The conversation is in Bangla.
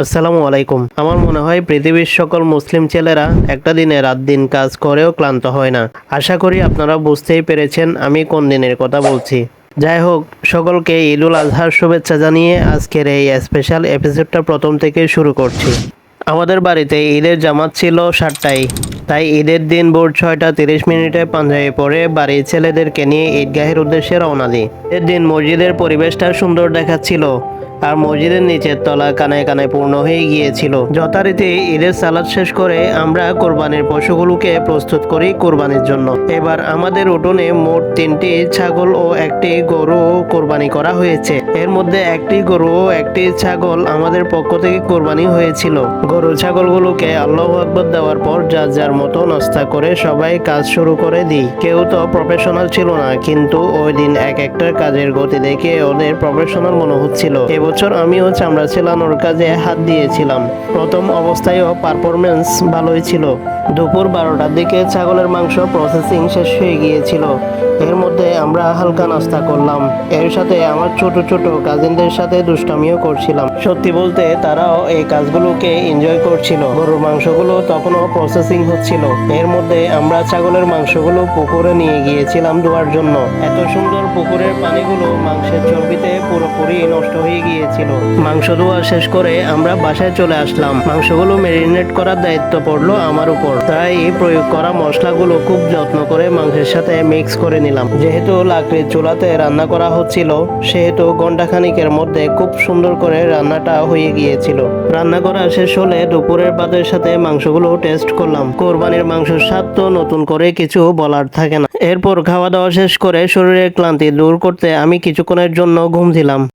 আসসালামু আলাইকুম। আমার মনে হয় পৃথিবীর সকল মুসলিম ছেলেরা একটা দিনে রাত দিন কাজ করেও ক্লান্ত হয় না। আশা করি আপনারা বুঝতেই পেরেছেন আমি কোন দিনের কথা বলছি। যাই হোক, সকলকে ঈদ উল আজহার শুভেচ্ছা জানিয়ে আজকের এই স্পেশাল এপিসোডটা প্রথম থেকে শুরু করছি। আমাদের বাড়িতে ঈদের জামাত ছিল 7টায়, তাই ঈদের দিন ভোর 6:30 পাঞ্জাবি পরে বাড়ির ছেলেদেরকে নিয়ে ঈদগাহের উদ্দেশ্যে রওনা দিই। ঈদের দিন মসজিদের পরিবেশটা সুন্দর দেখাচ্ছিল, আর মসজিদের নিচের তলা কানায় কানায় পূর্ণ হয়ে গিয়েছিল। যথারীতি ঈদের সালাদ শেষ করে আমরা কোরবানির পশুগুলোকে প্রস্তুত করি কোরবানির জন্য। এবার আমাদের উঠোনে মোট 3টি ছাগল ও একটি গরু কোরবানি করা হয়েছে। এর মধ্যে একটি গরু ও একটি ছাগল আমাদের পক্ষ থেকে কোরবানি হয়েছিল। গরু ছাগলগুলোকে আল্লাহু আকবার দেওয়ার পর যার যার মতো নাস্তা করে সবাই কাজ শুরু করে দিই। কেউ তো প্রফেশনাল ছিল না, কিন্তু ওই দিন এক একটার কাজের গতি দেখে ওদের প্রফেশনাল মনে হচ্ছিল। এবছর আমিও চামড়া ছেলানোর কাজে হাত দিয়েছিলাম। প্রথম অবস্থায়ও পারফরমেন্স ভালোই ছিল। দুপুর 12টার দিকে ছাগলের মাংস প্রসেসিং শেষ হয়ে গিয়েছিল। এর মধ্যে আমরা হালকা নাস্তা করলাম। এর সাথে আমার ছোট ছোট কাজিনদের সাথে দুষ্টামিও করছিলাম। সত্যি বলতে তারাও এই কাজগুলোকে এনজয় করছিল। গরুর মাংসগুলো তখনও প্রসেসিং হচ্ছিল। এর মধ্যে আমরা ছাগলের মাংসগুলো পুকুরে নিয়ে গিয়েছিলাম ধোয়ার জন্য। এত সুন্দর পুকুরের পানিগুলো মাংসের চর্বিতে পুরোপুরি নষ্ট হয়ে গিয়েছিল। মাংস ধোয়া শেষ করে আমরা বাসায় চলে আসলাম। মাংসগুলো ম্যারিনেট করার দায়িত্ব পড়লো আমার উপর। তাই প্রয়োগ করা মশলাগুলো খুব যত্ন করে মাংসের সাথে মিক্স করে নিলাম। যেহেতু লাকড়ির চুলাতে রান্না করা হচ্ছিল, সেহেতু ঘন্টাখানিকের মধ্যে খুব সুন্দর করে রান্নাটা হয়ে গিয়েছিল। রান্না করা শেষ হলে দুপুরের ভাতের সাথে মাংসগুলো টেস্ট করলাম। কোরবানির মাংসের স্বাদ তো নতুন করে কিছু বলার থাকে না। এরপর খাওয়া দাওয়া শেষ করে শরীরের ক্লান্তি দূর করতে আমি কিছুক্ষণের জন্য ঘুম দিলাম।